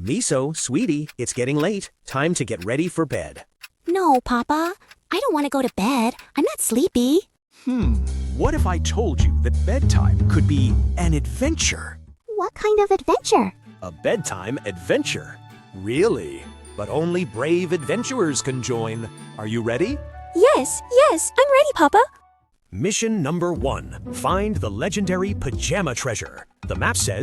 Miso, sweetie, it's getting late. Time to get ready for bed. No, Papa. I don't want to go to bed. I'm not sleepy. What if I told you that bedtime could be an adventure? What kind of adventure? A bedtime adventure. Really? But only brave adventurers can join. Are you ready? Yes, I'm ready, Papa. Mission number 1. Find the legendary pajama treasure. The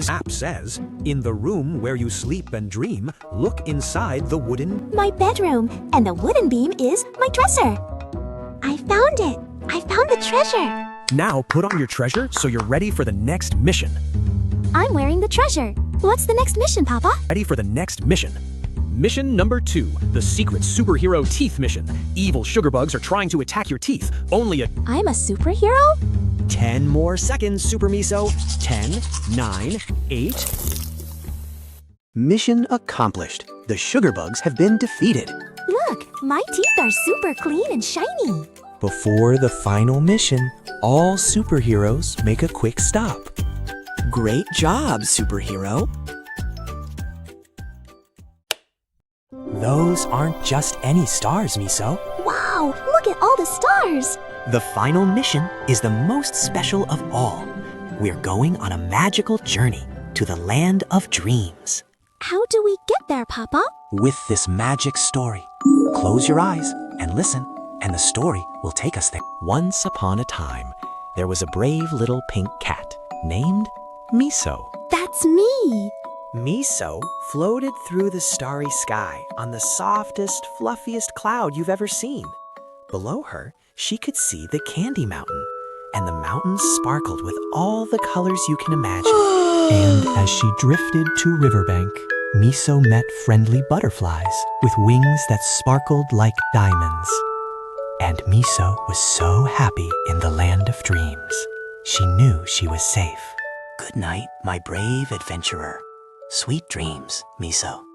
app says, in the room where you sleep and dream, look inside the wooden... My bedroom, and the wooden beam is my dresser. I found it. I found the treasure. Now put on your treasure so you're ready for the next mission. I'm wearing the treasure. What's the next mission, Papa? Ready for the next mission. Mission number 2, the secret superhero teeth mission. Evil sugar bugs are trying to attack your teeth. Only a... I'm a superhero? 10 more seconds, Super Miso. 10, 9, 8... Mission accomplished. The sugar bugs have been defeated. Look, my teeth are super clean and shiny. Before the final mission, all superheroes make a quick stop. Great job, superhero. Those aren't just any stars, Miso. Wow, look at all the stars. The final mission is the most special of all. We're going on a magical journey to the land of dreams. How do we get there, Papa? With this magic story. Close your eyes and listen, and the story will take us there. Once upon a time, there was a brave little pink cat named Miso. That's me. Miso floated through the starry sky on the softest, fluffiest cloud you've ever seen. Below her, she could see the Candy Mountain, and the mountains sparkled with all the colors you can imagine. And as she drifted to riverbank, Miso met friendly butterflies with wings that sparkled like diamonds. And Miso was so happy in the land of dreams. She knew she was safe. Good night, my brave adventurer. Sweet dreams, Miso.